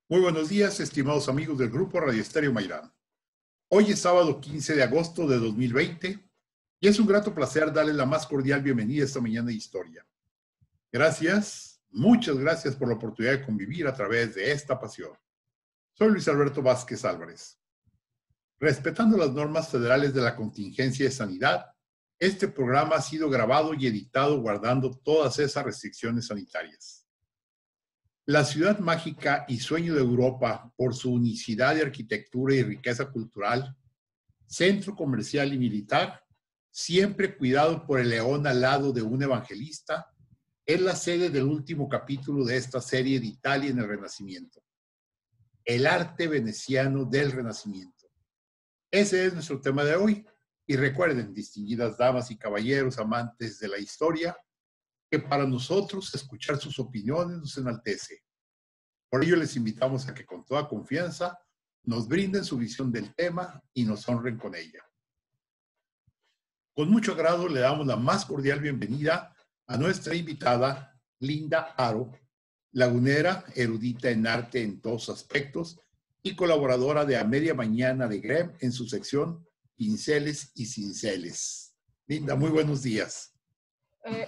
Muy buenos días, estimados amigos del Grupo Radio Estéreo Mairán. Hoy es sábado 15 de agosto de 2020 y es un grato placer darles la más cordial bienvenida esta mañana de historia. Gracias, muchas gracias por la oportunidad de convivir a través de esta pasión. Soy Luis Alberto Vázquez Álvarez. Respetando las normas federales de la contingencia de sanidad, este programa ha sido grabado y editado guardando todas esas restricciones sanitarias. La ciudad mágica y sueño de Europa por su unicidad de arquitectura y riqueza cultural, centro comercial y militar, siempre cuidado por el león alado de un evangelista, es la sede del último capítulo de esta serie de Italia en el Renacimiento. El arte veneciano del Renacimiento. Ese es nuestro tema de hoy. Y recuerden, distinguidas damas y caballeros amantes de la historia, que para nosotros escuchar sus opiniones nos enaltece. Por ello les invitamos a que con toda confianza nos brinden su visión del tema y nos honren con ella. Con mucho agrado le damos la más cordial bienvenida a nuestra invitada, Linda Haro, lagunera, erudita en arte en todos aspectos y colaboradora de A Media Mañana de GREM en su sección Pinceles y Cinceles. Linda, muy buenos días.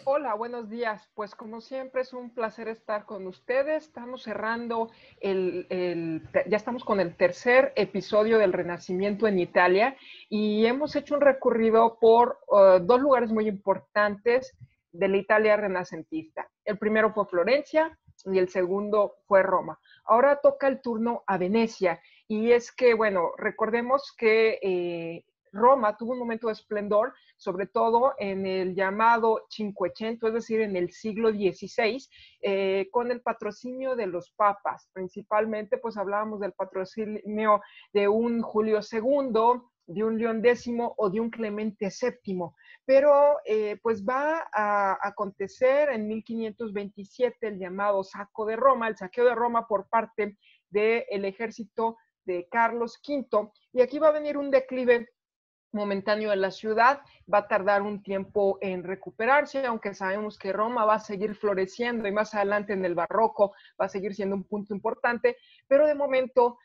Hola, buenos días. Pues como siempre es un placer estar con ustedes. Estamos cerrando ya estamos con el tercer episodio del Renacimiento en Italia y hemos hecho un recorrido por dos lugares muy importantes de la Italia renacentista. El primero fue Florencia y el segundo fue Roma. Ahora toca el turno a Venecia y es que, bueno, recordemos que Roma tuvo un momento de esplendor, sobre todo en el llamado Cinquecento, es decir, en el siglo XVI, con el patrocinio de los papas. Principalmente, pues hablábamos del patrocinio de un Julio II, de un León X o de un Clemente VII. Pero pues va a acontecer en 1527 el llamado saqueo de Roma por parte del ejército de Carlos V. Y aquí va a venir un declive momentáneo de la ciudad, va a tardar un tiempo en recuperarse, aunque sabemos que Roma va a seguir floreciendo y más adelante en el barroco va a seguir siendo un punto importante, pero de momento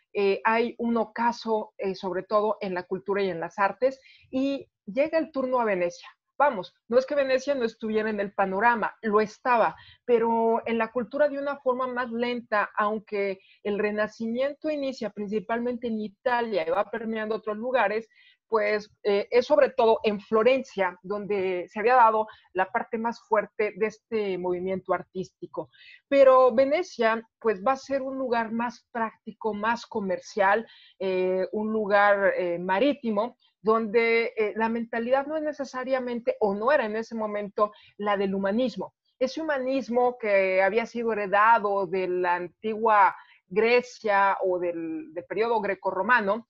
hay un ocaso, sobre todo en la cultura y en las artes, y llega el turno a Venecia. Vamos, no es que Venecia no estuviera en el panorama, lo estaba, pero en la cultura de una forma más lenta, aunque el Renacimiento inicia principalmente en Italia y va permeando otros lugares, pues es sobre todo en Florencia donde se había dado la parte más fuerte de este movimiento artístico. Pero Venecia pues va a ser un lugar más práctico, más comercial, un lugar marítimo, donde la mentalidad no es necesariamente, o no era en ese momento, la del humanismo. Ese humanismo que había sido heredado de la antigua Grecia o del periodo grecorromano,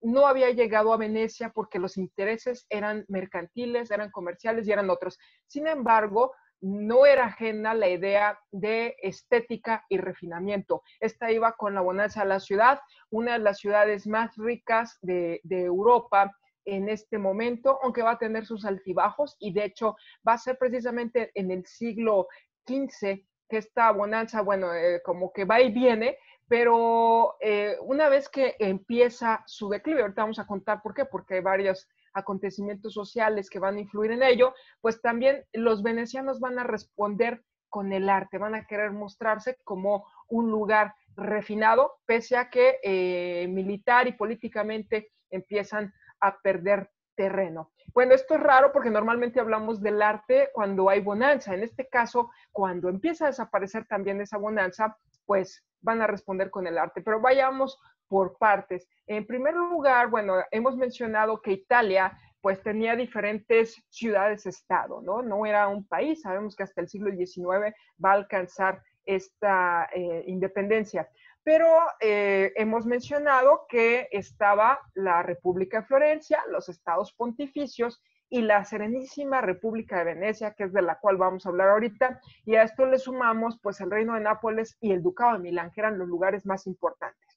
no había llegado a Venecia porque los intereses eran mercantiles, eran comerciales y eran otros. Sin embargo, no era ajena la idea de estética y refinamiento. Esta iba con la bonanza de la ciudad, una de las ciudades más ricas de Europa en este momento, aunque va a tener sus altibajos, y de hecho va a ser precisamente en el siglo XV que esta bonanza, bueno, como que va y viene, pero una vez que empieza su declive, ahorita vamos a contar por qué, porque hay varios acontecimientos sociales que van a influir en ello, pues también los venecianos van a responder con el arte, van a querer mostrarse como un lugar refinado, pese a que militar y políticamente empiezan a perder terreno. Bueno, esto es raro porque normalmente hablamos del arte cuando hay bonanza. En este caso, cuando empieza a desaparecer también esa bonanza, pues van a responder con el arte. Pero vayamos por partes. En primer lugar, bueno, hemos mencionado que Italia pues tenía diferentes ciudades-estado, ¿no? No era un país, sabemos que hasta el siglo XIX va a alcanzar esta independencia. Pero hemos mencionado que estaba la República de Florencia, los estados pontificios y la Serenísima República de Venecia, que es de la cual vamos a hablar ahorita, y a esto le sumamos pues el Reino de Nápoles y el Ducado de Milán, que eran los lugares más importantes.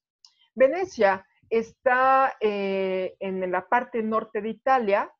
Venecia está en la parte norte de Italia,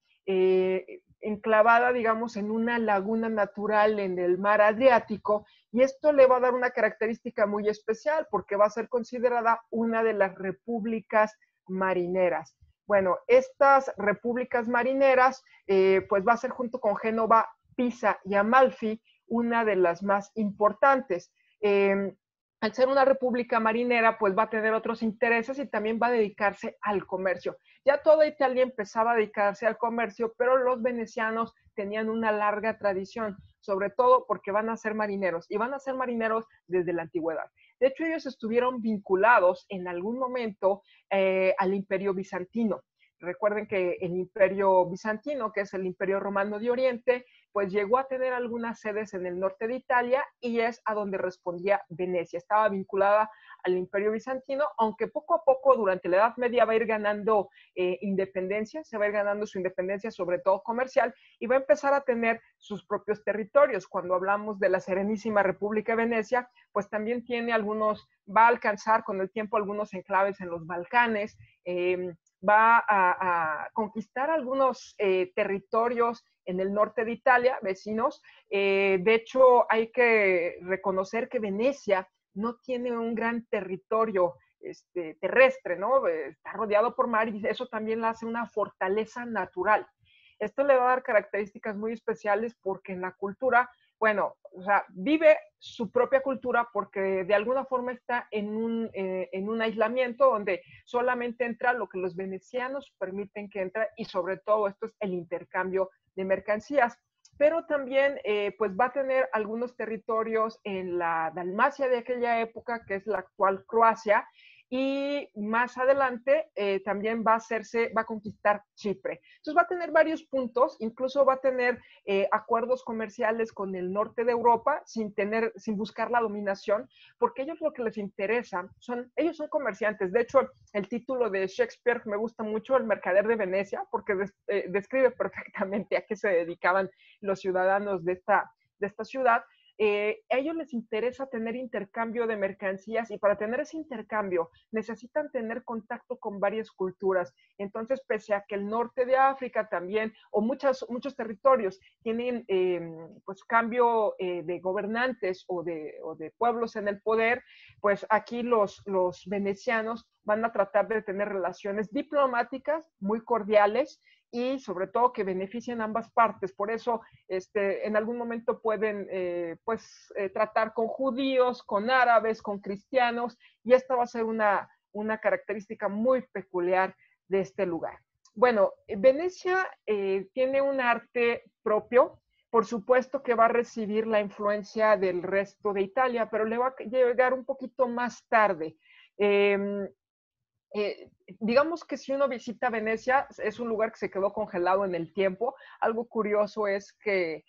enclavada, digamos, en una laguna natural en el mar Adriático, y esto le va a dar una característica muy especial porque va a ser considerada una de las repúblicas marineras. Bueno, estas repúblicas marineras, pues va a ser junto con Génova, Pisa y Amalfi, una de las más importantes. Al ser una república marinera, pues va a tener otros intereses y también va a dedicarse al comercio. Ya toda Italia empezaba a dedicarse al comercio, pero los venecianos tenían una larga tradición, sobre todo porque van a ser marineros, y van a ser marineros desde la antigüedad. De hecho, ellos estuvieron vinculados en algún momento al Imperio Bizantino. Recuerden que el Imperio Bizantino, que es el Imperio Romano de Oriente, pues llegó a tener algunas sedes en el norte de Italia y es a donde respondía Venecia. Estaba vinculada al Imperio Bizantino, aunque poco a poco durante la Edad Media va a ir ganando independencia, se va a ir ganando su independencia, sobre todo comercial, y va a empezar a tener sus propios territorios. Cuando hablamos de la Serenísima República de Venecia, pues también tiene algunos, va a alcanzar con el tiempo algunos enclaves en los Balcanes, va a conquistar algunos territorios en el norte de Italia, vecinos. De hecho, hay que reconocer que Venecia no tiene un gran territorio terrestre, ¿no? Está rodeado por mar y eso también la hace una fortaleza natural. Esto le va a dar características muy especiales porque en la cultura, bueno, o sea, vive su propia cultura porque de alguna forma está en un aislamiento donde solamente entra lo que los venecianos permiten que entre y sobre todo esto es el intercambio de mercancías. Pero también pues va a tener algunos territorios en la Dalmacia de aquella época, que es la actual Croacia, y más adelante también va a conquistar Chipre. Entonces va a tener varios puntos, incluso va a tener acuerdos comerciales con el norte de Europa sin buscar la dominación, porque ellos lo que les interesa ellos son comerciantes. De hecho, el título de Shakespeare me gusta mucho, El mercader de Venecia, porque describe perfectamente a qué se dedicaban los ciudadanos de esta ciudad. A ellos les interesa tener intercambio de mercancías y para tener ese intercambio necesitan tener contacto con varias culturas. Entonces, pese a que el norte de África también, o muchos territorios tienen pues cambio de gobernantes o de pueblos en el poder, pues aquí los venecianos van a tratar de tener relaciones diplomáticas muy cordiales y sobre todo que beneficien ambas partes. Por eso en algún momento pueden tratar con judíos, con árabes, con cristianos, y esta va a ser una característica muy peculiar de este lugar. Bueno, Venecia tiene un arte propio, por supuesto que va a recibir la influencia del resto de Italia, pero le va a llegar un poquito más tarde. Digamos que si uno visita Venecia, es un lugar que se quedó congelado en el tiempo. Algo curioso es que,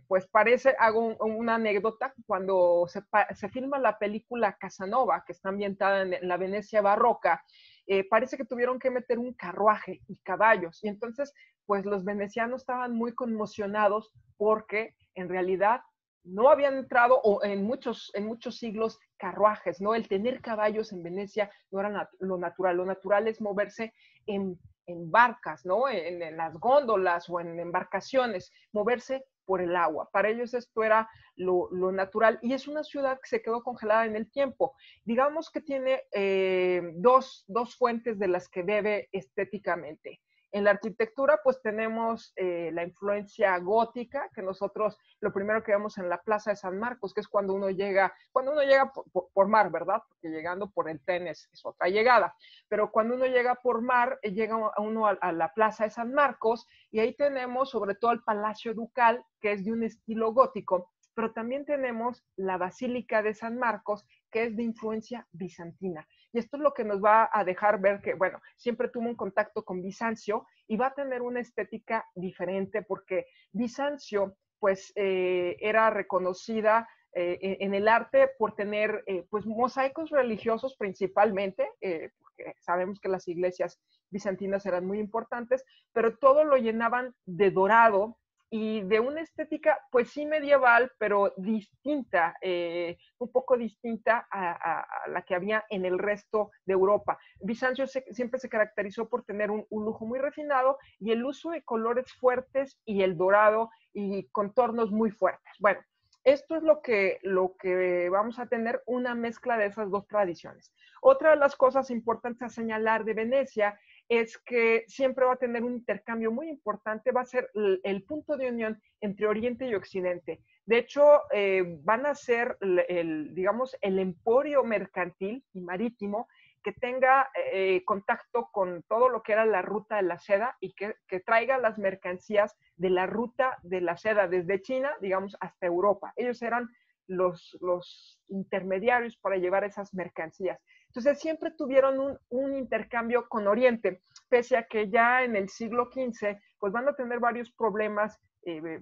pues parece, hago una anécdota, cuando se filma la película Casanova, que está ambientada en la Venecia barroca, parece que tuvieron que meter un carruaje y caballos, y entonces, pues los venecianos estaban muy conmocionados porque en realidad no habían entrado, o en muchos siglos, carruajes, ¿no? El tener caballos en Venecia no era lo natural es moverse en barcas, ¿no? En las góndolas o en embarcaciones, moverse por el agua. Para ellos esto era lo natural y es una ciudad que se quedó congelada en el tiempo. Digamos que tiene dos fuentes de las que bebe estéticamente. En la arquitectura, pues tenemos la influencia gótica, que nosotros lo primero que vemos en la Plaza de San Marcos, que es cuando uno llega por mar, ¿verdad? Porque llegando por el tren es otra llegada. Pero cuando uno llega por mar, llega uno a la Plaza de San Marcos y ahí tenemos sobre todo el Palacio Ducal, que es de un estilo gótico, pero también tenemos la Basílica de San Marcos, que es de influencia bizantina. Y esto es lo que nos va a dejar ver que, bueno, siempre tuvo un contacto con Bizancio y va a tener una estética diferente porque Bizancio, pues, era reconocida en el arte por tener, pues, mosaicos religiosos principalmente, porque sabemos que las iglesias bizantinas eran muy importantes, pero todo lo llenaban de dorado y de una estética, pues sí medieval, pero distinta, un poco distinta a la que había en el resto de Europa. Bizancio siempre se caracterizó por tener un lujo muy refinado y el uso de colores fuertes y el dorado y contornos muy fuertes. Bueno, esto es lo que vamos a tener, una mezcla de esas dos tradiciones. Otra de las cosas importantes a señalar de Venecia es que siempre va a tener un intercambio muy importante, va a ser el punto de unión entre Oriente y Occidente. De hecho, van a ser, digamos, el emporio mercantil y marítimo que tenga contacto con todo lo que era la ruta de la seda y que traiga las mercancías de la ruta de la seda desde China, digamos, hasta Europa. Ellos eran los intermediarios para llevar esas mercancías. Entonces siempre tuvieron un intercambio con Oriente, pese a que ya en el siglo XV pues van a tener varios problemas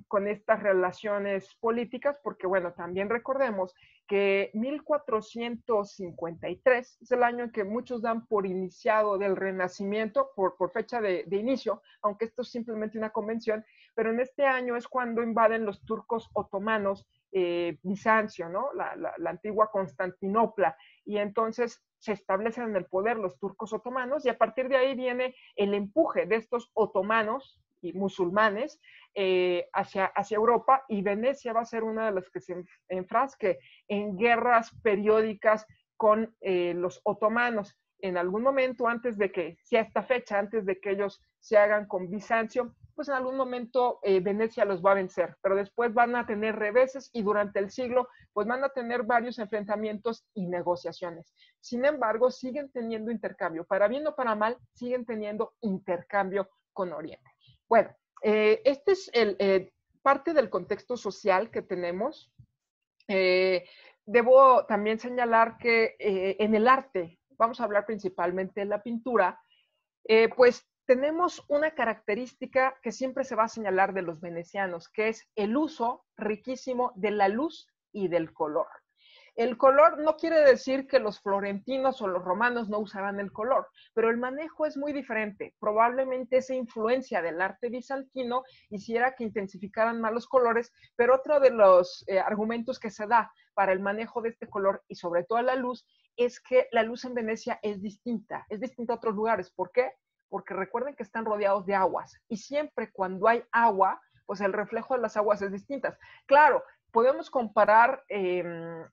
con estas relaciones políticas, porque bueno, también recordemos que 1453 es el año en que muchos dan por iniciado del Renacimiento, por fecha de inicio, aunque esto es simplemente una convención, pero en este año es cuando invaden los turcos otomanos Bizancio, ¿no? La antigua Constantinopla, y entonces se establecen en el poder los turcos otomanos y a partir de ahí viene el empuje de estos otomanos y musulmanes hacia Europa, y Venecia va a ser una de las que se enfrasque en guerras periódicas con los otomanos. En algún momento antes de que sea esta fecha, antes de que ellos se hagan con Bizancio, pues en algún momento Venecia los va a vencer, pero después van a tener reveses y durante el siglo pues van a tener varios enfrentamientos y negociaciones. Sin embargo, siguen teniendo intercambio, para bien o para mal, siguen teniendo intercambio con Oriente. Bueno, este es parte del contexto social que tenemos. Debo también señalar que en el arte, vamos a hablar principalmente de la pintura, pues tenemos una característica que siempre se va a señalar de los venecianos, que es el uso riquísimo de la luz y del color. El color no quiere decir que los florentinos o los romanos no usaran el color, pero el manejo es muy diferente. Probablemente esa influencia del arte bizantino hiciera que intensificaran más los colores, pero otro de los argumentos que se da para el manejo de este color y sobre todo la luz es que la luz en Venecia es distinta a otros lugares. ¿Por qué? Porque recuerden que están rodeados de aguas y siempre cuando hay agua, pues el reflejo de las aguas es distinta. Claro, podemos comparar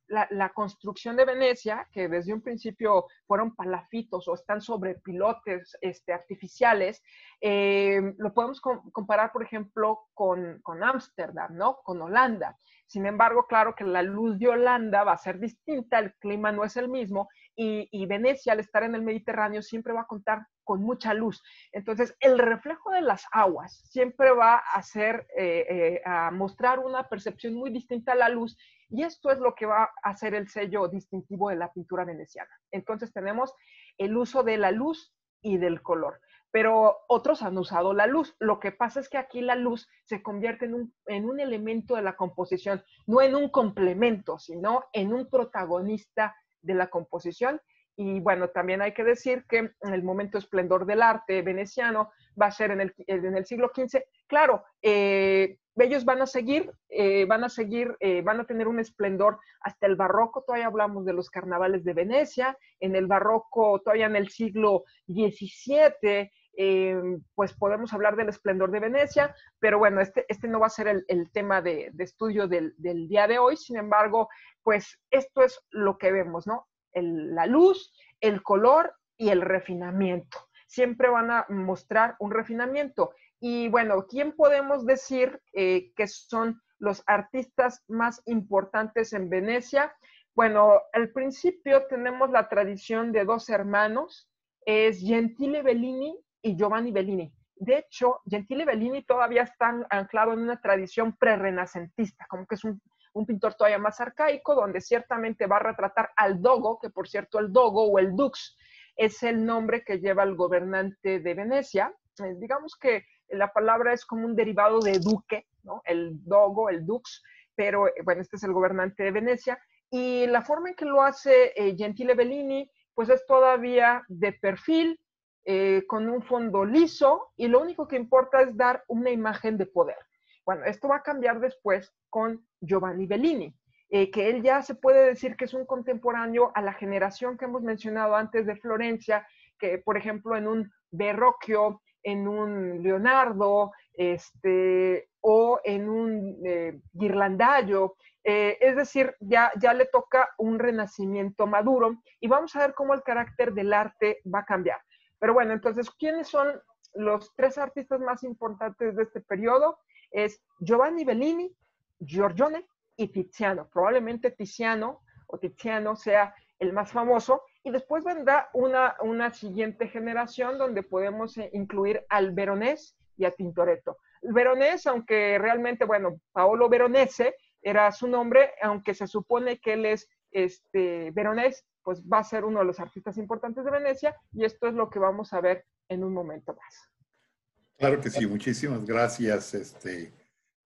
la construcción de Venecia, que desde un principio fueron palafitos o están sobre pilotes artificiales, lo podemos comparar, por ejemplo, con Ámsterdam, ¿no? Con Holanda. Sin embargo, claro que la luz de Holanda va a ser distinta, el clima no es el mismo, y Venecia, al estar en el Mediterráneo, siempre va a contar con mucha luz. Entonces, el reflejo de las aguas siempre va a hacer, a mostrar una percepción muy distinta a la luz, y esto es lo que va a hacer el sello distintivo de la pintura veneciana. Entonces, tenemos el uso de la luz y del color. Pero otros han usado la luz. Lo que pasa es que aquí la luz se convierte en un elemento de la composición, no en un complemento, sino en un protagonista de la composición. Y bueno, también hay que decir que en el momento esplendor del arte veneciano va a ser en el siglo XV. Claro, ellos van a tener un esplendor hasta el barroco. Todavía hablamos de los carnavales de Venecia. En el barroco, todavía en el siglo XVII, pues podemos hablar del esplendor de Venecia, pero bueno, este no va a ser el tema de estudio del día de hoy. Sin embargo, pues esto es lo que vemos, ¿no? La luz, el color y el refinamiento. Siempre van a mostrar un refinamiento. Y bueno, ¿quién podemos decir que son los artistas más importantes en Venecia? Bueno, al principio tenemos la tradición de dos hermanos, es Gentile Bellini y Giovanni Bellini. De hecho, Gentile Bellini todavía está anclado en una tradición prerrenacentista, como que es un pintor todavía más arcaico, donde ciertamente va a retratar al dogo, que por cierto el dogo o el dux es el nombre que lleva el gobernante de Venecia. Digamos que la palabra es como un derivado de duque, ¿no? El dogo, el dux, pero bueno, este es el gobernante de Venecia. Y la forma en que lo hace Gentile Bellini, pues es todavía de perfil, con un fondo liso, y lo único que importa es dar una imagen de poder. Bueno, esto va a cambiar después con Giovanni Bellini, que él ya se puede decir que es un contemporáneo a la generación que hemos mencionado antes de Florencia, que por ejemplo en un Verrocchio, en un Leonardo, o en un Ghirlandaio, es decir, ya le toca un renacimiento maduro y vamos a ver cómo el carácter del arte va a cambiar. Pero bueno, entonces, ¿quiénes son los tres artistas más importantes de este periodo? Es Giovanni Bellini, Giorgione y Tiziano. Probablemente Tiziano sea el más famoso. Y después vendrá una siguiente generación donde podemos incluir al Veronés y a Tintoretto. El Veronés, aunque realmente, bueno, Paolo Veronese era su nombre, aunque se supone que él es Veronés, pues va a ser uno de los artistas importantes de Venecia y esto es lo que vamos a ver en un momento más. Claro que sí, muchísimas gracias.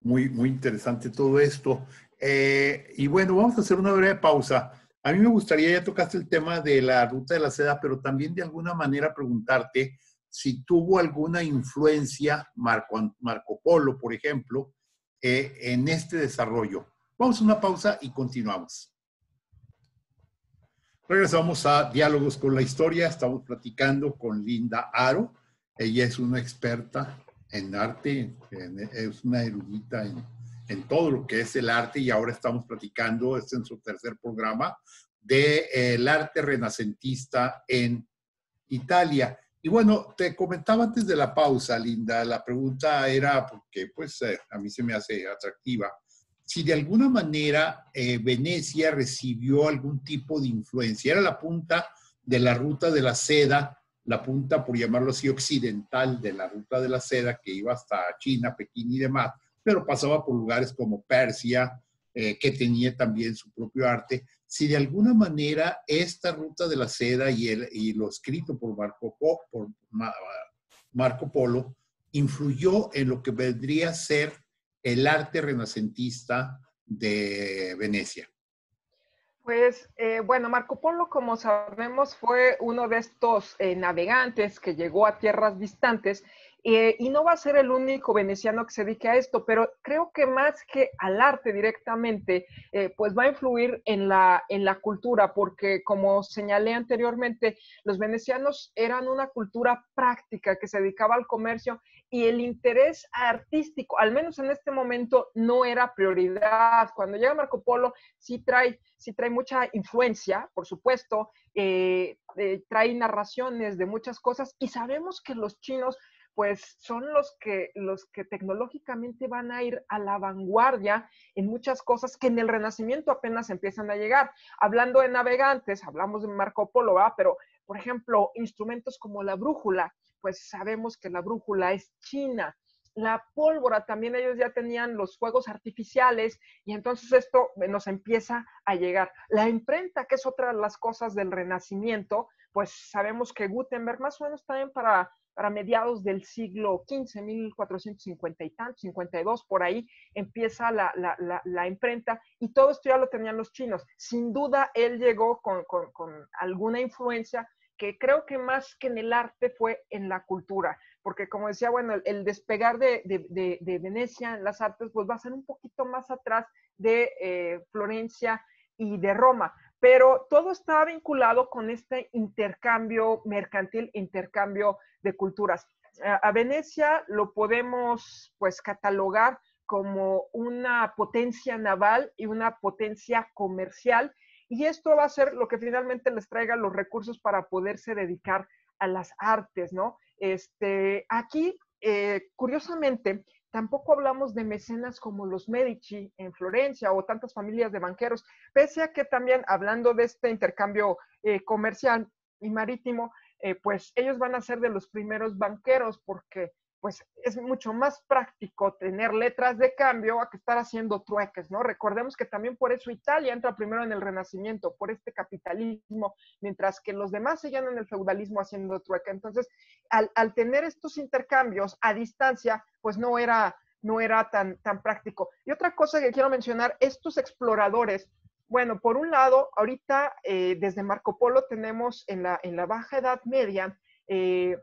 Muy, muy interesante todo esto. Y bueno, vamos a hacer una breve pausa. A mí me gustaría, ya tocaste el tema de la ruta de la seda, pero también de alguna manera preguntarte si tuvo alguna influencia Marco Polo, por ejemplo, en este desarrollo. Vamos a una pausa y continuamos. Regresamos a Diálogos con la Historia. Estamos platicando con Linda Aro. Ella es una experta en arte, es una erudita en todo lo que es el arte y ahora estamos platicando, es en su tercer programa, del arte renacentista en Italia. Y bueno, te comentaba antes de la pausa, Linda, la pregunta era, porque pues a mí se me hace atractiva, si de alguna manera Venecia recibió algún tipo de influencia. Era la punta de la ruta de la seda, la punta, por llamarlo así, occidental de la ruta de la seda, que iba hasta China, Pekín y demás, pero pasaba por lugares como Persia, que tenía también su propio arte. Si de alguna manera esta ruta de la seda y lo escrito por Marco Polo influyó en lo que vendría a ser el arte renacentista de Venecia. Pues bueno, Marco Polo, como sabemos, fue uno de estos navegantes que llegó a tierras distantes y no va a ser el único veneciano que se dedique a esto, pero creo que más que al arte directamente, pues va a influir en la cultura, porque como señalé anteriormente, los venecianos eran una cultura práctica que se dedicaba al comercio y el interés artístico, al menos en este momento, no era prioridad. Cuando llega Marco Polo, sí trae mucha influencia, por supuesto, trae narraciones de muchas cosas y sabemos que los chinos pues son los que tecnológicamente van a ir a la vanguardia en muchas cosas que en el Renacimiento apenas empiezan a llegar. Hablando de navegantes, hablamos de Marco Polo, ¿verdad? Pero, por ejemplo, instrumentos como la brújula, pues sabemos que la brújula es china. La pólvora, también ellos ya tenían los fuegos artificiales y entonces esto nos empieza a llegar. La imprenta, que es otra de las cosas del Renacimiento, pues sabemos que Gutenberg más o menos también para mediados del siglo XV, 1450 y tanto, 52, por ahí empieza la imprenta y todo esto ya lo tenían los chinos. Sin duda él llegó con alguna influencia que creo que más que en el arte fue en la cultura, porque como decía, bueno, el despegar de Venecia en las artes, pues va a ser un poquito más atrás de Florencia y de Roma, pero todo está vinculado con este intercambio mercantil, intercambio de culturas. A Venecia lo podemos pues catalogar como una potencia naval y una potencia comercial, y esto va a ser lo que finalmente les traiga los recursos para poderse dedicar a las artes, ¿no? Aquí, curiosamente, tampoco hablamos de mecenas como los Medici en Florencia o tantas familias de banqueros, pese a que también, hablando de este intercambio comercial y marítimo, pues ellos van a ser de los primeros banqueros porque pues es mucho más práctico tener letras de cambio a que estar haciendo trueques, ¿no? Recordemos que también por eso Italia entra primero en el Renacimiento, por este capitalismo, mientras que los demás seguían en el feudalismo haciendo trueque. Entonces, al tener estos intercambios a distancia, pues no era tan práctico. Y otra cosa que quiero mencionar, estos exploradores, bueno, por un lado, ahorita desde Marco Polo tenemos en la Baja Edad Media que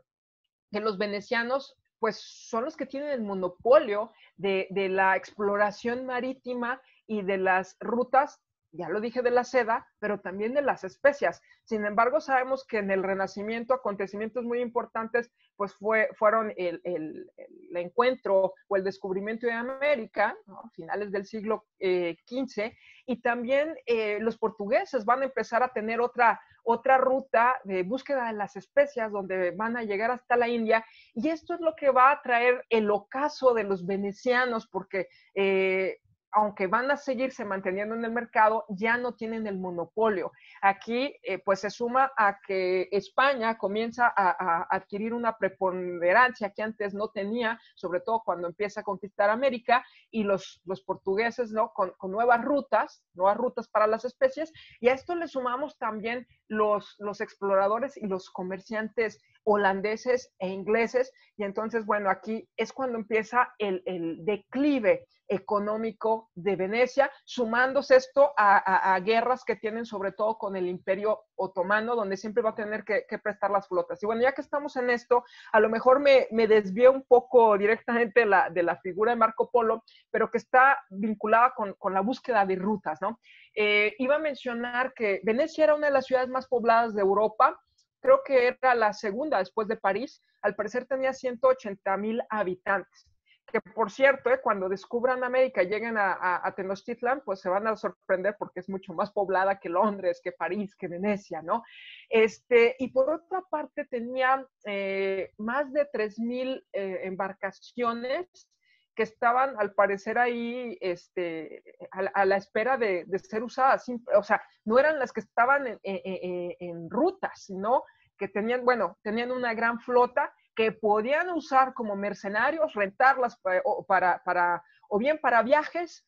los venecianos pues son los que tienen el monopolio de la exploración marítima y de las rutas, ya lo dije, de la seda, pero también de las especias. Sin embargo, sabemos que en el Renacimiento acontecimientos muy importantes pues fueron el encuentro o el descubrimiento de América, ¿no? A finales del siglo XV, y también los portugueses van a empezar a tener otra ruta de búsqueda de las especias, donde van a llegar hasta la India, y esto es lo que va a traer el ocaso de los venecianos, porque aunque van a seguirse manteniendo en el mercado, ya no tienen el monopolio. Aquí, pues se suma a que España comienza a adquirir una preponderancia que antes no tenía, sobre todo cuando empieza a conquistar América, y los portugueses, ¿no? Con nuevas rutas para las especies, y a esto le sumamos también los exploradores y los comerciantes holandeses e ingleses, y entonces, bueno, aquí es cuando empieza el declive económico de Venecia, sumándose esto a guerras que tienen sobre todo con el Imperio Otomano, donde siempre va a tener que prestar las flotas. Y bueno, ya que estamos en esto, a lo mejor me desvío un poco directamente de la figura de Marco Polo, pero que está vinculada con la búsqueda de rutas, ¿no? Iba a mencionar que Venecia era una de las ciudades más pobladas de Europa, creo que era la segunda después de París, al parecer tenía 180,000 habitantes. Que por cierto, cuando descubran América y lleguen a Tenochtitlan, pues se van a sorprender porque es mucho más poblada que Londres, que París, que Venecia, ¿no? Y por otra parte tenía más de 3,000 embarcaciones que estaban al parecer ahí a la espera de ser usadas. O sea, no eran las que estaban en rutas, sino que tenían una gran flota que podían usar como mercenarios, rentarlas o bien para viajes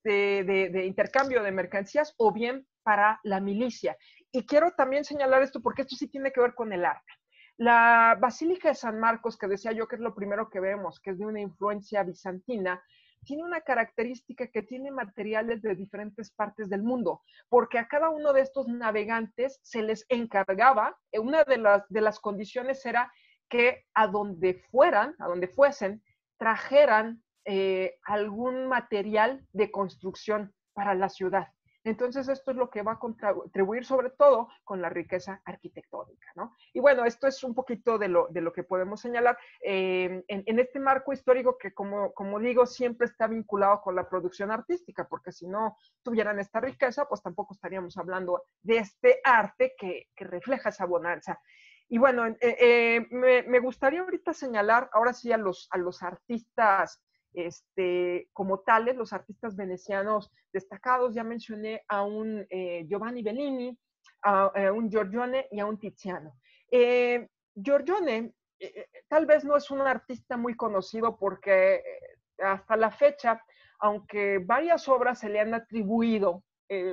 de intercambio de mercancías o bien para la milicia. Y quiero también señalar esto porque esto sí tiene que ver con el arte. La Basílica de San Marcos, que decía yo que es lo primero que vemos, que es de una influencia bizantina, tiene una característica que tiene materiales de diferentes partes del mundo, porque a cada uno de estos navegantes se les encargaba, una de las condiciones era que a donde fuesen, trajeran algún material de construcción para la ciudad. Entonces, esto es lo que va a contribuir sobre todo con la riqueza arquitectónica, ¿no? Y bueno, esto es un poquito de lo que podemos señalar en este marco histórico que, como digo, siempre está vinculado con la producción artística, porque si no tuvieran esta riqueza, pues tampoco estaríamos hablando de este arte que refleja esa bonanza. Y bueno, me gustaría ahorita señalar, ahora sí, a los artistas como tales, los artistas venecianos destacados. Ya mencioné a un Giovanni Bellini, a un Giorgione y a un Tiziano. Giorgione tal vez no es un artista muy conocido porque hasta la fecha, aunque varias obras se le han atribuido,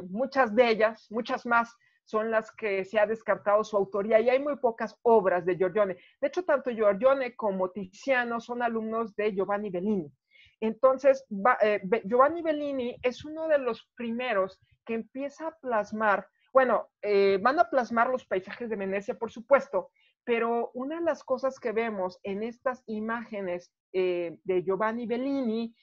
muchas de ellas, muchas más, son las que se ha descartado su autoría y hay muy pocas obras de Giorgione. De hecho, tanto Giorgione como Tiziano son alumnos de Giovanni Bellini. Entonces, Giovanni Bellini es uno de los primeros que empieza a plasmar, bueno, van a plasmar los paisajes de Venecia, por supuesto, pero una de las cosas que vemos en estas imágenes de Giovanni Bellini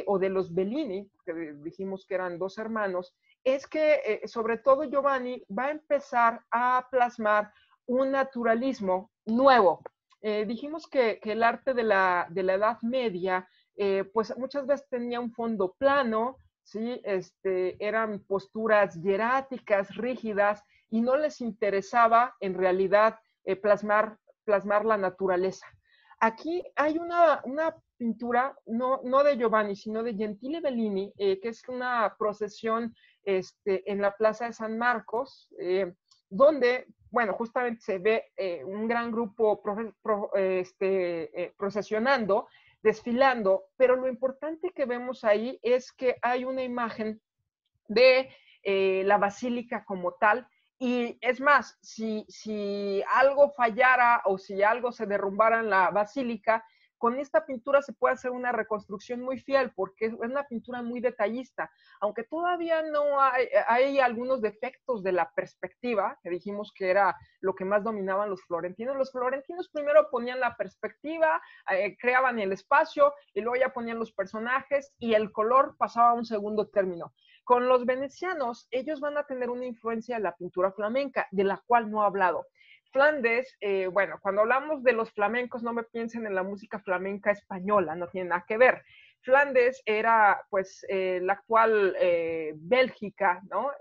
o de los Bellini, que dijimos que eran dos hermanos, es que sobre todo Giovanni va a empezar a plasmar un naturalismo nuevo. Dijimos que el arte de la Edad Media pues muchas veces tenía un fondo plano, ¿sí? Eran posturas hieráticas, rígidas, y no les interesaba en realidad plasmar la naturaleza. Aquí hay una pintura, no de Giovanni, sino de Gentile Bellini, que es una procesión en la Plaza de San Marcos, donde, bueno, justamente se ve un gran grupo procesionando, desfilando, pero lo importante que vemos ahí es que hay una imagen de la basílica como tal, y es más, si algo fallara o si algo se derrumbara en la basílica, con esta pintura se puede hacer una reconstrucción muy fiel porque es una pintura muy detallista, aunque todavía no hay algunos defectos de la perspectiva, que dijimos que era lo que más dominaban los florentinos. Los florentinos primero ponían la perspectiva, creaban el espacio y luego ya ponían los personajes y el color pasaba a un segundo término. Con los venecianos, ellos van a tener una influencia de la pintura flamenca, de la cual no he hablado. Flandes, bueno, cuando hablamos de los flamencos, no me piensen en la música flamenca española, no tiene nada que ver. Flandes era, pues, la actual Bélgica, ¿no?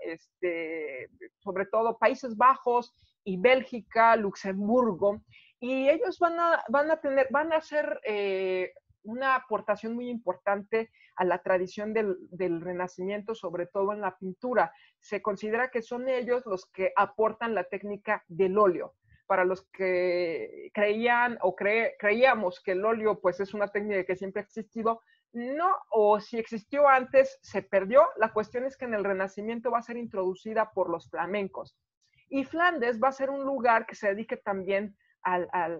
Sobre todo Países Bajos y Bélgica, Luxemburgo, y ellos van a hacer una aportación muy importante a la tradición del Renacimiento, sobre todo en la pintura. Se considera que son ellos los que aportan la técnica del óleo. Para los que creían o creíamos que el óleo pues es una técnica que siempre ha existido, no, o si existió antes, se perdió. La cuestión es que en el Renacimiento va a ser introducida por los flamencos. Y Flandes va a ser un lugar que se dedique también a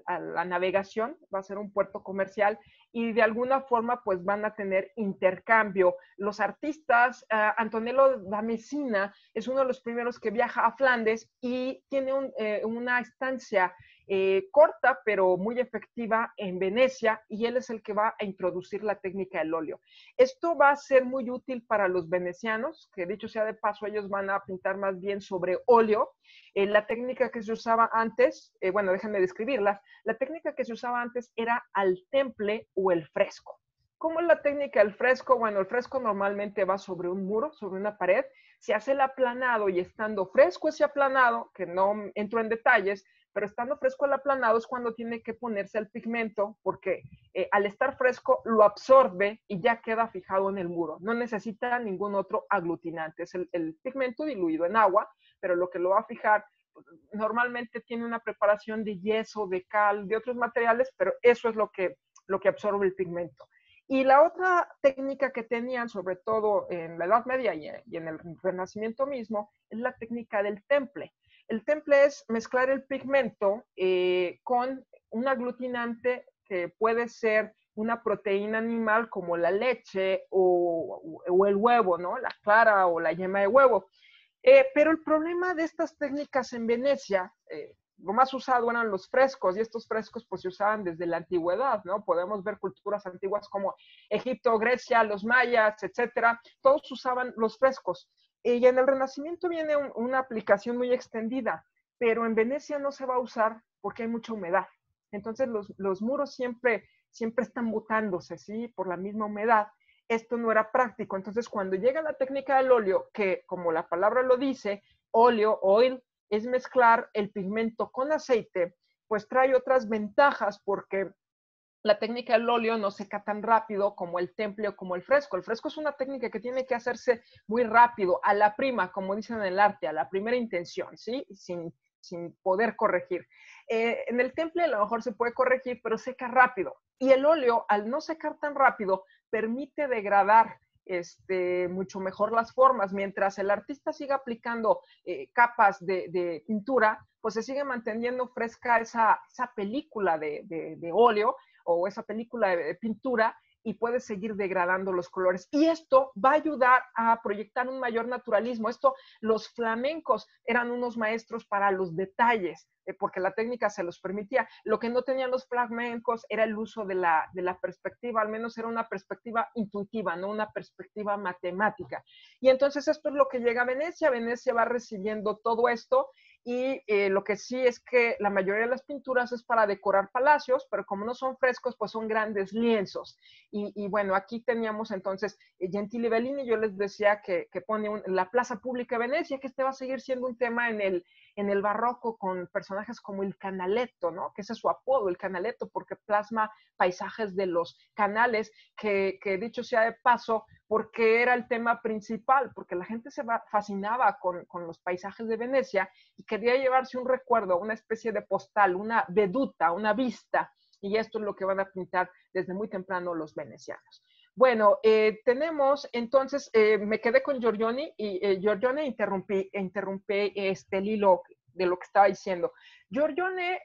la navegación, va a ser un puerto comercial y de alguna forma pues van a tener intercambio. Los artistas, Antonello da Messina es uno de los primeros que viaja a Flandes y tiene una estancia corta pero muy efectiva en Venecia y él es el que va a introducir la técnica del óleo. Esto va a ser muy útil para los venecianos, que dicho sea de paso, ellos van a pintar más bien sobre óleo. La técnica que se usaba antes, bueno, déjenme describirla, la técnica que se usaba antes era al temple o el fresco. ¿Cómo es la técnica del fresco? Bueno, el fresco normalmente va sobre un muro, sobre una pared, se hace el aplanado y estando fresco ese aplanado, que no entro en detalles, pero estando fresco el aplanado es cuando tiene que ponerse el pigmento porque al estar fresco lo absorbe y ya queda fijado en el muro. No necesita ningún otro aglutinante. Es el pigmento diluido en agua, pero lo que lo va a fijar normalmente tiene una preparación de yeso, de cal, de otros materiales, pero eso es lo que absorbe el pigmento. Y la otra técnica que tenían, sobre todo en la Edad Media y en el Renacimiento mismo, es la técnica del temple. El temple es mezclar el pigmento con un aglutinante que puede ser una proteína animal como la leche o el huevo, ¿no? La clara o la yema de huevo. Pero el problema de estas técnicas en Venecia, lo más usado eran los frescos, y estos frescos pues se usaban desde la antigüedad, ¿no? Podemos ver culturas antiguas como Egipto, Grecia, los mayas, etcétera, todos usaban los frescos. Y en el Renacimiento viene una aplicación muy extendida, pero en Venecia no se va a usar porque hay mucha humedad. Entonces los muros siempre están botándose, ¿sí? Por la misma humedad. Esto no era práctico. Entonces, cuando llega la técnica del óleo, que como la palabra lo dice, óleo, oil, es mezclar el pigmento con aceite, pues trae otras ventajas porque la técnica del óleo no seca tan rápido como el temple o como el fresco. El fresco es una técnica que tiene que hacerse muy rápido, a la prima, como dicen en el arte, a la primera intención, ¿sí? Sin poder corregir. En el temple a lo mejor se puede corregir, pero seca rápido. Y el óleo, al no secar tan rápido, permite degradar mucho mejor las formas. Mientras el artista siga aplicando capas de pintura, pues se sigue manteniendo fresca esa película de óleo o esa película de pintura y puede seguir degradando los colores. Y esto va a ayudar a proyectar un mayor naturalismo. Esto, los flamencos eran unos maestros para los detalles, porque la técnica se los permitía. Lo que no tenían los flamencos era el uso de la perspectiva, al menos era una perspectiva intuitiva, no una perspectiva matemática. Y entonces esto es lo que llega a Venecia. Venecia va recibiendo todo esto y lo que sí es que la mayoría de las pinturas es para decorar palacios, pero como no son frescos, pues son grandes lienzos. Y bueno, aquí teníamos entonces Gentili Bellini, yo les decía que pone la plaza pública de Venecia, que este va a seguir siendo un tema en el barroco con personajes como el Canaletto, ¿no? Que ese es su apodo, el Canaletto, porque plasma paisajes de los canales, que dicho sea de paso, porque era el tema principal, porque la gente se fascinaba con los paisajes de Venecia y quería llevarse un recuerdo, una especie de postal, una veduta, una vista, y esto es lo que van a pintar desde muy temprano los venecianos. Bueno, tenemos entonces, me quedé con Giorgione y Giorgione interrumpí el hilo de lo que estaba diciendo. Giorgione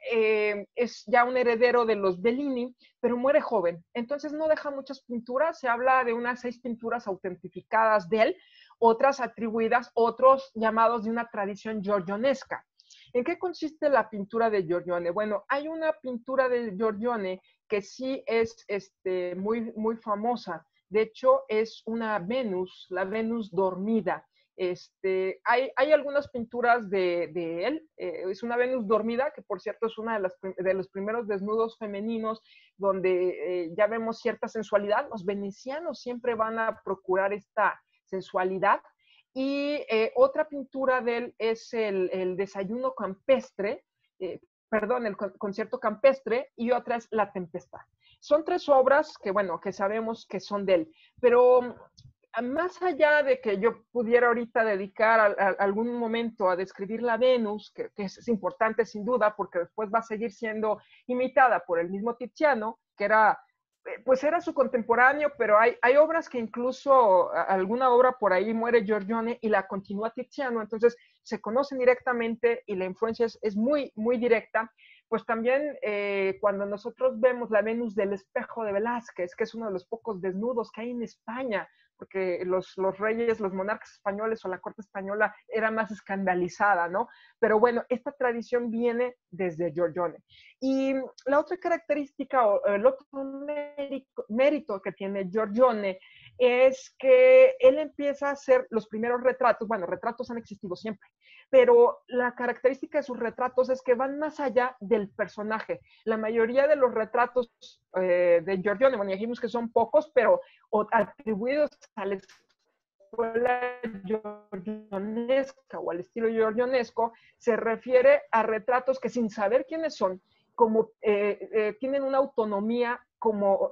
es ya un heredero de los Bellini, pero muere joven, entonces no deja muchas pinturas, se habla de unas 6 pinturas autentificadas de él, otras atribuidas, otros llamados de una tradición giorgionesca. ¿En qué consiste la pintura de Giorgione? Bueno, hay una pintura de Giorgione que sí es muy, muy famosa. De hecho, es una Venus, la Venus dormida. Hay algunas pinturas de él. Es una Venus dormida, que por cierto es una de los primeros desnudos femeninos donde ya vemos cierta sensualidad. Los venecianos siempre van a procurar esta sensualidad. Y otra pintura de él es el Desayuno Campestre, perdón, el Concierto Campestre, y otra es La Tempestad. Son 3 obras que, bueno, que sabemos que son de él, pero más allá de que yo pudiera ahorita dedicar algún momento a describir la Venus, que es importante sin duda, porque después va a seguir siendo imitada por el mismo Tiziano, que era pues era su contemporáneo, pero hay obras que incluso, alguna obra por ahí muere Giorgione y la continúa Tiziano, entonces se conocen directamente y la influencia es muy, muy directa. Pues también cuando nosotros vemos la Venus del Espejo de Velázquez, que es uno de los pocos desnudos que hay en España, porque los reyes, los monarcas españoles o la corte española era más escandalizada, ¿no? Pero bueno, esta tradición viene desde Giorgione. Y la otra característica o el otro mérito que tiene Giorgione es que él empieza a hacer los primeros retratos. Bueno, retratos han existido siempre, pero la característica de sus retratos es que van más allá del personaje. La mayoría de los retratos de Giorgione, bueno, dijimos que son pocos, pero atribuidos a la escuela giorgionesca o al estilo giorgionesco, se refiere a retratos que sin saber quiénes son, como tienen una autonomía como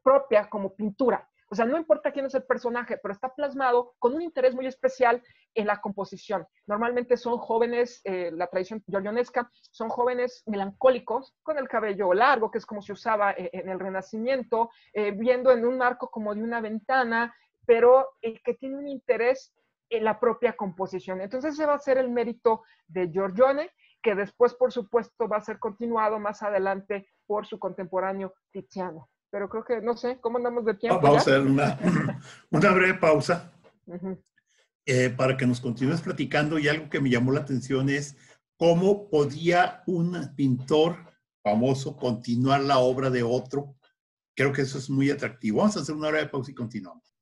propia, como pintura. O sea, no importa quién es el personaje, pero está plasmado con un interés muy especial en la composición. Normalmente son jóvenes, la tradición giorgionesca, son jóvenes melancólicos, con el cabello largo, que es como se usaba en el Renacimiento, viendo en un marco como de una ventana, pero que tiene un interés en la propia composición. Entonces ese va a ser el mérito de Giorgione, que después, por supuesto, va a ser continuado más adelante por su contemporáneo Tiziano. Pero creo que, no sé, ¿cómo andamos de tiempo Vamos ya? a hacer una breve pausa Uh-huh. para que nos continúes platicando, y algo que me llamó la atención es cómo podía un pintor famoso continuar la obra de otro. Creo que eso es muy atractivo. Vamos a hacer una breve pausa y continuamos.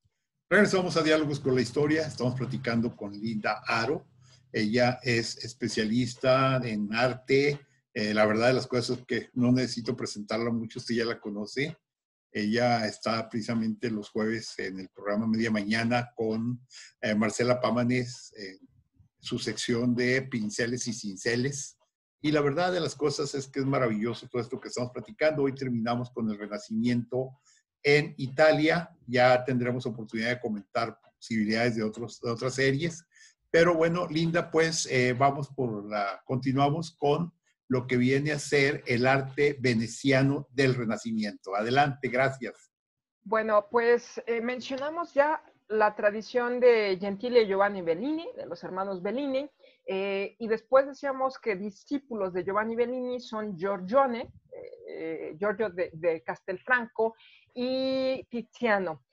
Regresamos a Diálogos con la Historia. Estamos platicando con Linda Aro. Ella es especialista en arte. La verdad de las cosas es que no necesito presentarla mucho, usted ya la conoce. Ella está precisamente los jueves en el programa Media Mañana con Marcela Pámanes, su sección de pinceles y cinceles. Y la verdad de las cosas es que es maravilloso todo esto que estamos platicando. Hoy terminamos con el Renacimiento en Italia. Ya tendremos oportunidad de comentar posibilidades de otras series. Pero bueno, Linda, pues continuamos con lo que viene a ser el arte veneciano del Renacimiento. Adelante, gracias. Bueno, pues mencionamos ya la tradición de Gentile y Giovanni Bellini, de los hermanos Bellini, y después decíamos que discípulos de Giovanni Bellini son Giorgione, Giorgio de Castelfranco y Tiziano.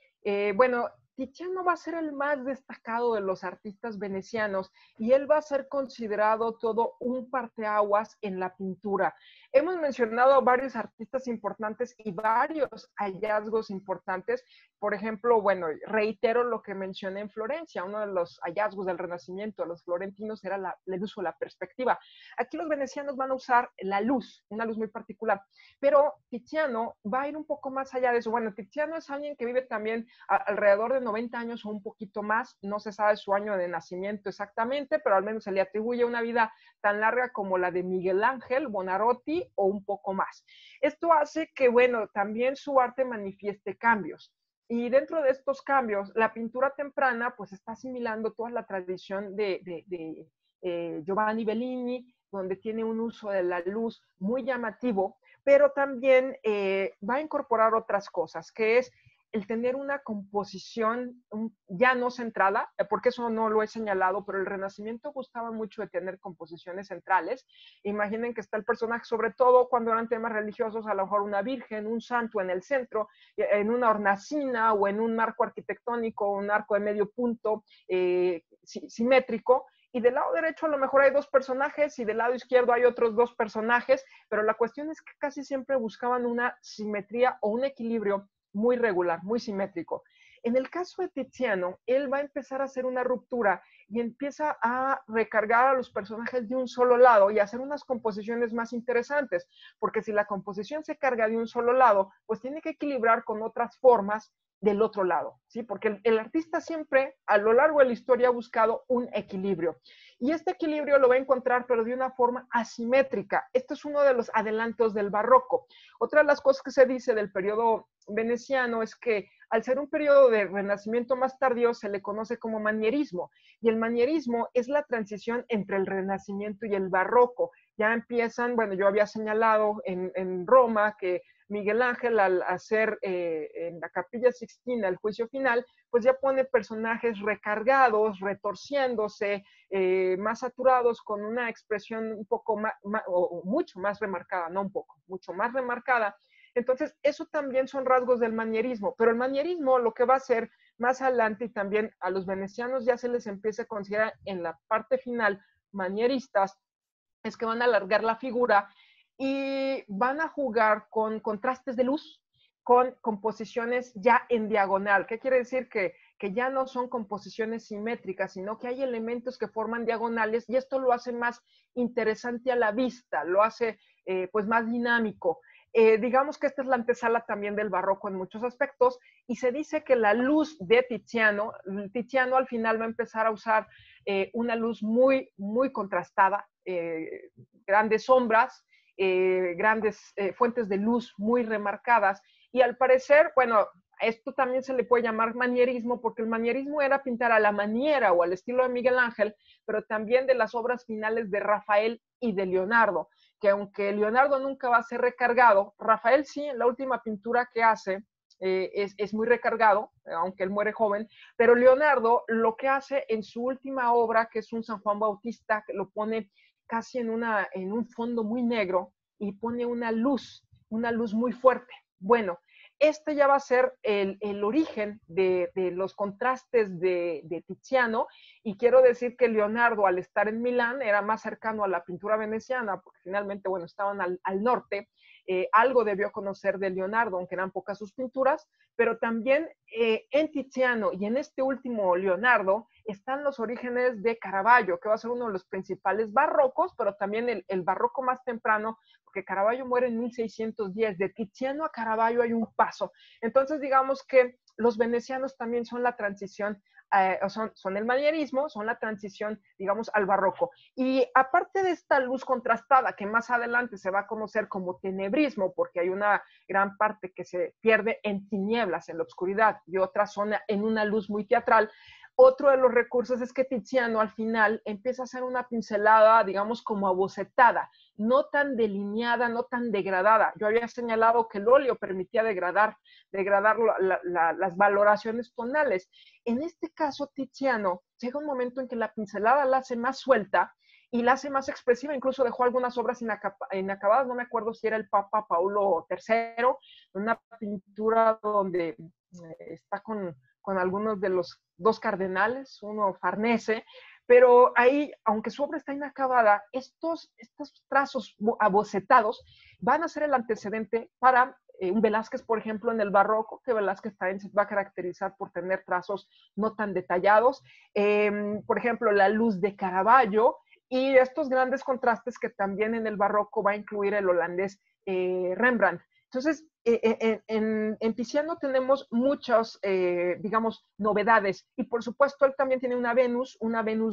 Bueno, Tiziano va a ser el más destacado de los artistas venecianos y él va a ser considerado todo un parteaguas en la pintura. Hemos mencionado varios artistas importantes y varios hallazgos importantes. Por ejemplo, bueno, reitero lo que mencioné en Florencia, uno de los hallazgos del Renacimiento de los florentinos era el uso de la perspectiva. Aquí los venecianos van a usar la luz, una luz muy particular, pero Tiziano va a ir un poco más allá de eso. Bueno, Tiziano es alguien que vive también alrededor de 90 años o un poquito más, no se sabe su año de nacimiento exactamente, pero al menos se le atribuye una vida tan larga como la de Miguel Ángel, Buonarroti o un poco más. Esto hace que, bueno, también su arte manifieste cambios. Y dentro de estos cambios, la pintura temprana pues está asimilando toda la tradición de Giovanni Bellini, donde tiene un uso de la luz muy llamativo, pero también va a incorporar otras cosas, que es el tener una composición ya no centrada, porque eso no lo he señalado, pero el Renacimiento gustaba mucho de tener composiciones centrales. Imaginen que está el personaje, sobre todo cuando eran temas religiosos, a lo mejor una virgen, un santo en el centro, en una hornacina o en un marco arquitectónico, un arco de medio punto simétrico, y del lado derecho a lo mejor hay dos personajes y del lado izquierdo hay otros dos personajes, pero la cuestión es que casi siempre buscaban una simetría o un equilibrio muy regular, muy simétrico. En el caso de Tiziano, él va a empezar a hacer una ruptura y empieza a recargar a los personajes de un solo lado y a hacer unas composiciones más interesantes, porque si la composición se carga de un solo lado, pues tiene que equilibrar con otras formas del otro lado, ¿sí? Porque el artista siempre a lo largo de la historia ha buscado un equilibrio. Y este equilibrio lo va a encontrar, pero de una forma asimétrica. Esto es uno de los adelantos del barroco. Otra de las cosas que se dice del periodo veneciano es que al ser un periodo de renacimiento más tardío se le conoce como manierismo. Y el manierismo es la transición entre el renacimiento y el barroco. Ya empiezan, bueno, yo había señalado en Roma que Miguel Ángel, al hacer en la Capilla Sixtina el juicio final, pues ya pone personajes recargados, retorciéndose, más saturados, con una expresión un poco o mucho más remarcada, no un poco, mucho más remarcada. Entonces, eso también son rasgos del manierismo, pero el manierismo lo que va a hacer más adelante, y también a los venecianos ya se les empieza a considerar en la parte final manieristas, es que van a alargar la figura y van a jugar con contrastes de luz, con composiciones ya en diagonal. ¿Qué quiere decir? Que ya no son composiciones simétricas, sino que hay elementos que forman diagonales y esto lo hace más interesante a la vista, lo hace pues más dinámico. Digamos que esta es la antesala también del barroco en muchos aspectos y se dice que la luz de Tiziano al final va a empezar a usar una luz muy, muy contrastada, grandes sombras, grandes fuentes de luz muy remarcadas y al parecer, bueno, esto también se le puede llamar manierismo porque el manierismo era pintar a la maniera o al estilo de Miguel Ángel, pero también de las obras finales de Rafael y de Leonardo, que aunque Leonardo nunca va a ser recargado, Rafael sí, en la última pintura que hace, es muy recargado, aunque él muere joven, pero Leonardo lo que hace en su última obra, que es un San Juan Bautista, que lo pone casi en un fondo muy negro y pone una luz muy fuerte. Bueno, este ya va a ser el origen de los contrastes de Tiziano, y quiero decir que Leonardo, al estar en Milán, era más cercano a la pintura veneciana, porque finalmente, bueno, estaban al norte, algo debió conocer de Leonardo, aunque eran pocas sus pinturas, pero también en Tiziano y en este último Leonardo están los orígenes de Caravaggio, que va a ser uno de los principales barrocos, pero también el barroco más temprano, porque Caravaggio muere en 1610, de Tiziano a Caravaggio hay un paso. Entonces, digamos que los venecianos también son la transición, son el manierismo, son la transición, digamos, al barroco. Y aparte de esta luz contrastada, que más adelante se va a conocer como tenebrismo, porque hay una gran parte que se pierde en tinieblas, en la oscuridad, y otra zona en una luz muy teatral. Otro de los recursos es que Tiziano al final empieza a hacer una pincelada, digamos, como abocetada, no tan delineada, no tan degradada. Yo había señalado que el óleo permitía degradar las valoraciones tonales. En este caso, Tiziano llega un momento en que la pincelada la hace más suelta y la hace más expresiva, incluso dejó algunas obras inacabadas, no me acuerdo si era el Papa Paulo III, una pintura donde está con algunos de los dos cardenales, uno Farnese, pero ahí, aunque su obra está inacabada, estos trazos abocetados van a ser el antecedente para un Velázquez, por ejemplo, en el barroco, que Velázquez también se va a caracterizar por tener trazos no tan detallados. Por ejemplo, la luz de Caravaggio y estos grandes contrastes que también en el barroco va a incluir el holandés Rembrandt. Entonces, en Tiziano tenemos muchas, digamos, novedades. Y por supuesto, él también tiene una Venus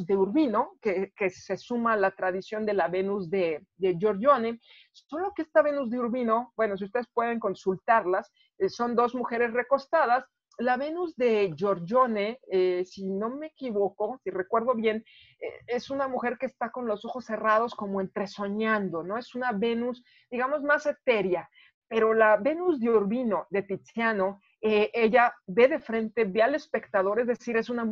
de Urbino, que se suma a la tradición de la Venus de Giorgione. Solo que esta Venus de Urbino, bueno, si ustedes pueden consultarlas, son dos mujeres recostadas. La Venus de Giorgione, si no me equivoco, si recuerdo bien, es una mujer que está con los ojos cerrados como entresoñando, ¿no? Es una Venus, digamos, más etérea. Pero la Venus de Urbino de Tiziano ella ve de frente, ve al espectador, es decir, es una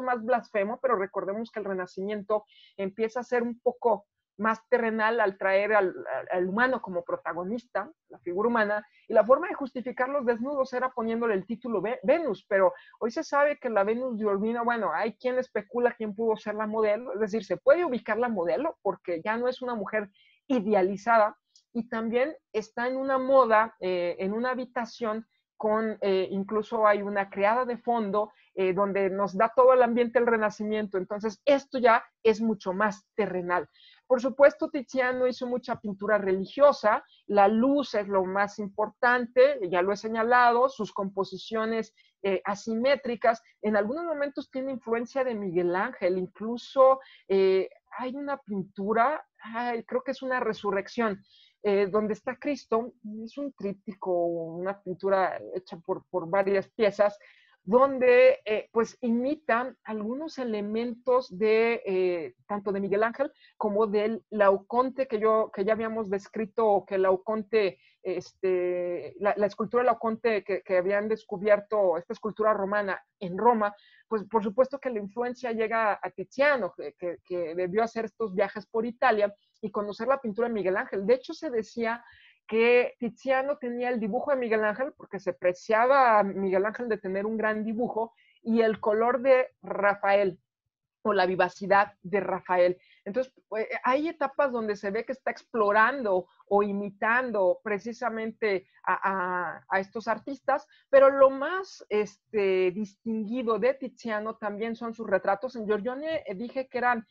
más blasfemo, pero recordemos que el Renacimiento empieza a ser un poco más terrenal al traer al humano como protagonista, la figura humana, y la forma de justificar los desnudos era poniéndole el título Venus, pero hoy se sabe que la Venus de Urbino, bueno, hay quien especula quién pudo ser la modelo, es decir, se puede ubicar la modelo porque ya no es una mujer idealizada, y también está en una moda, en una habitación con, incluso hay una criada de fondo, donde nos da todo el ambiente del Renacimiento. Entonces, esto ya es mucho más terrenal. Por supuesto, Tiziano hizo mucha pintura religiosa, la luz es lo más importante, ya lo he señalado, sus composiciones asimétricas, en algunos momentos tiene influencia de Miguel Ángel, incluso hay una pintura, creo que es una resurrección, donde está Cristo, es un tríptico, una pintura hecha por varias piezas, donde pues imitan algunos elementos de tanto de Miguel Ángel como del Laoconte que ya habíamos descrito, que Laoconte, la escultura de Laoconte que habían descubierto, esta escultura romana en Roma, pues por supuesto que la influencia llega a Tiziano, que debió hacer estos viajes por Italia y conocer la pintura de Miguel Ángel. De hecho, se decía que Tiziano tenía el dibujo de Miguel Ángel, porque se preciaba a Miguel Ángel de tener un gran dibujo, y el color de Rafael, o la vivacidad de Rafael. Entonces, hay etapas donde se ve que está explorando o imitando precisamente a estos artistas, pero lo más distinguido de Tiziano también son sus retratos. En Giorgione dije que eran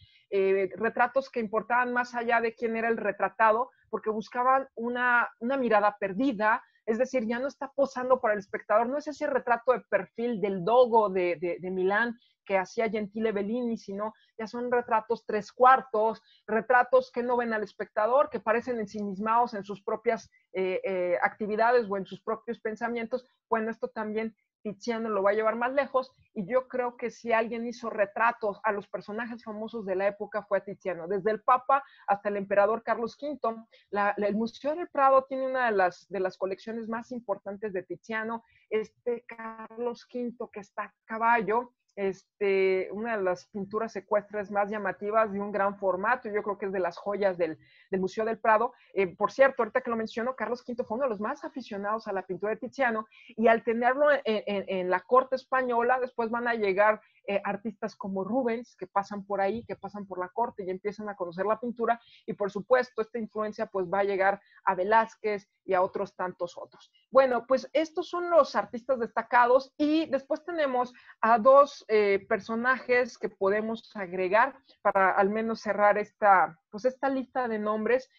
retratos que importaban más allá de quién era el retratado, porque buscaban una mirada perdida, es decir, ya no está posando para el espectador, no es ese retrato de perfil del Dogo de Milán que hacía Gentile Bellini, sino ya son retratos 3/4, retratos que no ven al espectador, que parecen ensimismados en sus propias actividades o en sus propios pensamientos. Bueno, esto también Tiziano lo va a llevar más lejos, y yo creo que si alguien hizo retratos a los personajes famosos de la época fue Tiziano, desde el Papa hasta el emperador Carlos V. El Museo del Prado tiene una de las colecciones más importantes de Tiziano, Carlos V que está a caballo, una de las pinturas ecuestres más llamativas de un gran formato, yo creo que es de las joyas del Museo del Prado. Por cierto, ahorita que lo menciono, Carlos V fue uno de los más aficionados a la pintura de Tiziano, y al tenerlo en la corte española, después van a llegar artistas como Rubens, que pasan por ahí, que pasan por la corte y empiezan a conocer la pintura, y por supuesto esta influencia pues va a llegar a Velázquez y a otros tantos otros. Bueno, pues estos son los artistas destacados, y después tenemos a dos personajes que podemos agregar para al menos cerrar esta lista de nombres.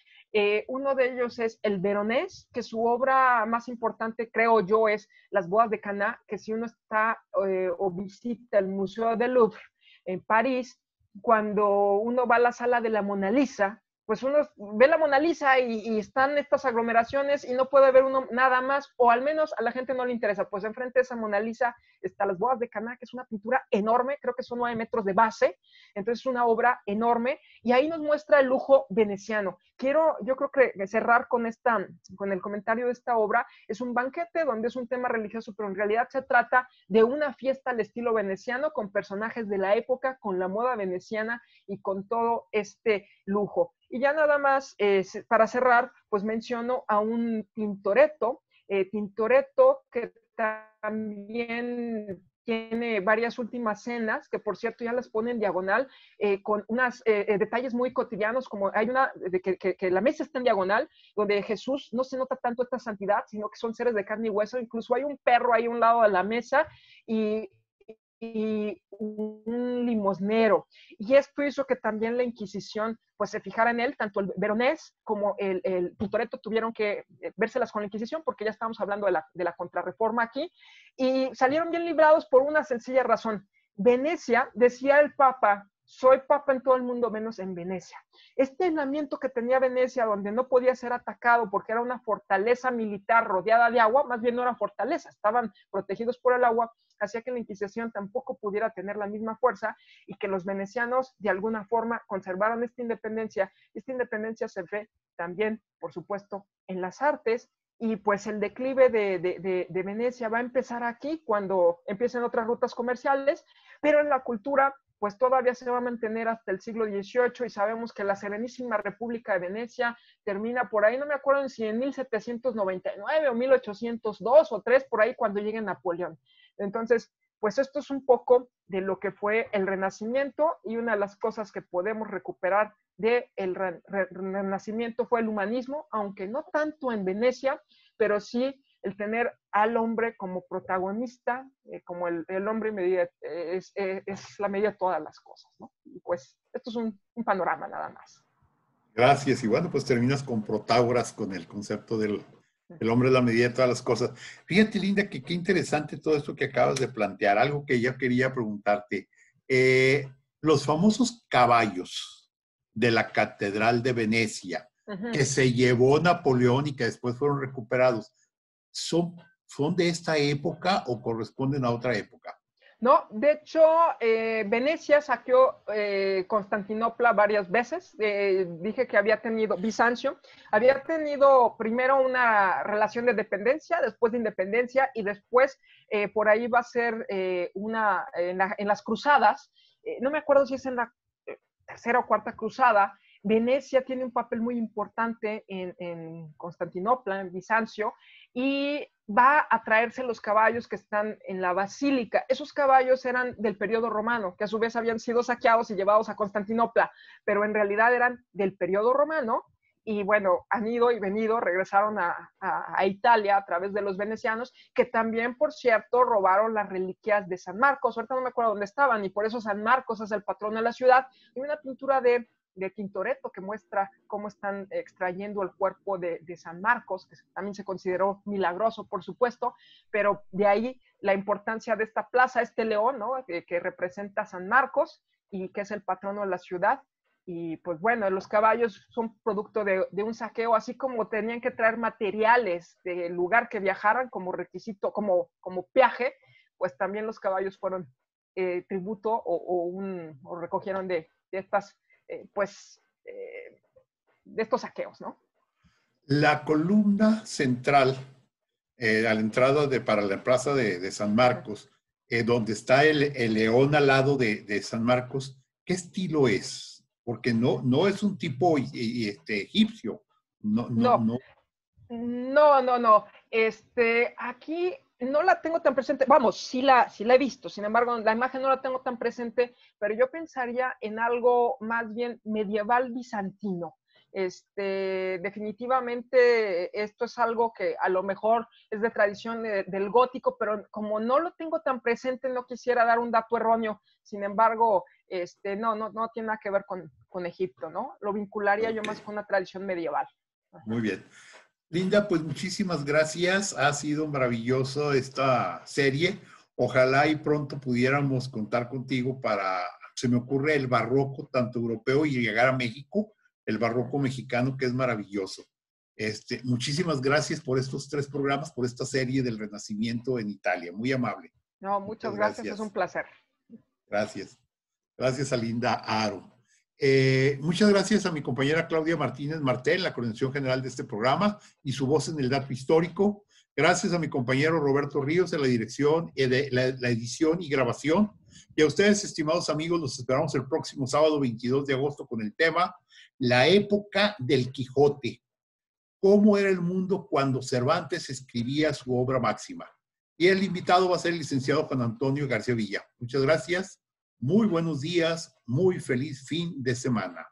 Uno de ellos es el Veronés, que su obra más importante, creo yo, es Las bodas de Caná, que si uno está o visita el Museo del Louvre en París, cuando uno va a la sala de la Mona Lisa, pues uno ve la Mona Lisa y están estas aglomeraciones y no puede ver uno nada más, o al menos a la gente no le interesa. Pues enfrente de esa Mona Lisa está Las bodas de Caná, que es una pintura enorme, creo que son 9 metros de base, entonces es una obra enorme, y ahí nos muestra el lujo veneciano. Yo creo que cerrar con el comentario de esta obra. Es un banquete donde es un tema religioso, pero en realidad se trata de una fiesta al estilo veneciano, con personajes de la época, con la moda veneciana y con todo este lujo. Y ya nada más, para cerrar, pues menciono a un Tintoretto que también tiene varias últimas cenas, que por cierto ya las pone en diagonal, con unos detalles muy cotidianos, como hay una de que la mesa está en diagonal, donde Jesús no se nota tanto esta santidad, sino que son seres de carne y hueso. Incluso hay un perro ahí a un lado de la mesa, y un limosnero. Y esto hizo que también la Inquisición pues se fijara en él. Tanto el Veronés como el Tintoretto tuvieron que vérselas con la Inquisición, porque ya estamos hablando de la contrarreforma aquí, y salieron bien librados por una sencilla razón. Venecia, decía el Papa, soy papa en todo el mundo menos en Venecia. Este aislamiento que tenía Venecia, donde no podía ser atacado porque era una fortaleza militar rodeada de agua, más bien no era fortaleza, estaban protegidos por el agua, hacía que la Inquisición tampoco pudiera tener la misma fuerza, y que los venecianos de alguna forma conservaran esta independencia. Esta independencia se ve también, por supuesto, en las artes, y pues el declive de Venecia va a empezar aquí cuando empiecen otras rutas comerciales, pero en la cultura pues todavía se va a mantener hasta el siglo XVIII y sabemos que la Serenísima República de Venecia termina por ahí, no me acuerdo si en 1799 o 1802 o 3, por ahí cuando llegue Napoleón. Entonces, pues esto es un poco de lo que fue el Renacimiento, y una de las cosas que podemos recuperar del Renacimiento fue el humanismo, aunque no tanto en Venecia, pero sí el tener al hombre como protagonista, como el hombre medida, es la medida de todas las cosas, ¿no? Y pues esto es un panorama nada más. Gracias. Y bueno, pues terminas con Protágoras, con el concepto del el hombre es la medida de todas las cosas. Fíjate, Linda, que qué interesante todo esto que acabas de plantear. Algo que yo quería preguntarte. Los famosos caballos de la Catedral de Venecia, que se llevó Napoleón y que después fueron recuperados, ¿son de esta época o corresponden a otra época? No, de hecho, Venecia saqueó Constantinopla varias veces. Dije que había tenido, Bizancio, había tenido primero una relación de dependencia, después de independencia, y después por ahí va a ser en las cruzadas, no me acuerdo si es en la tercera o cuarta cruzada. Venecia tiene un papel muy importante en Constantinopla, en Bizancio, y va a traerse los caballos que están en la basílica. Esos caballos eran del periodo romano, que a su vez habían sido saqueados y llevados a Constantinopla, pero en realidad eran del periodo romano, y bueno, han ido y venido, regresaron a Italia a través de los venecianos, que también, por cierto, robaron las reliquias de San Marcos. Ahorita no me acuerdo dónde estaban, y por eso San Marcos es el patrón de la ciudad. Hay una pintura de Tintoretto que muestra cómo están extrayendo el cuerpo de San Marcos, que también se consideró milagroso, por supuesto, pero de ahí la importancia de esta plaza, este león, ¿no? que representa a San Marcos y que es el patrono de la ciudad. Y pues bueno, los caballos son producto de un saqueo, así como tenían que traer materiales del lugar que viajaran como requisito, como peaje, pues también los caballos fueron tributo o recogieron de estas de estos saqueos, ¿no? La columna central a la entrada para la plaza de San Marcos, donde está el león al lado de San Marcos, ¿qué estilo es? Porque no es un tipo egipcio. No. Aquí no la tengo tan presente. Vamos, sí la he visto. Sin embargo, la imagen no la tengo tan presente, pero yo pensaría en algo más bien medieval bizantino. Definitivamente esto es algo que a lo mejor es de tradición del gótico, pero como no lo tengo tan presente, no quisiera dar un dato erróneo. Sin embargo, no tiene nada que ver con Egipto, ¿no? Lo vincularía yo más con una tradición medieval. Muy bien. Linda, pues muchísimas gracias. Ha sido maravilloso esta serie. Ojalá y pronto pudiéramos contar contigo se me ocurre el barroco, tanto europeo, y llegar a México, el barroco mexicano, que es maravilloso. Muchísimas gracias por estos 3 programas, por esta serie del Renacimiento en Italia. Muy amable. No, muchas gracias. Es un placer. Gracias. Gracias a Linda Aro. Muchas gracias a mi compañera Claudia Martínez Martel, la coordinación general de este programa y su voz en el dato histórico. Gracias a mi compañero Roberto Ríos de la dirección, de la edición y grabación. Y a ustedes, estimados amigos, los esperamos el próximo sábado 22 de agosto con el tema La época del Quijote. ¿Cómo era el mundo cuando Cervantes escribía su obra máxima? Y el invitado va a ser el licenciado Juan Antonio García Villa. Muchas gracias. Muy buenos días, muy feliz fin de semana.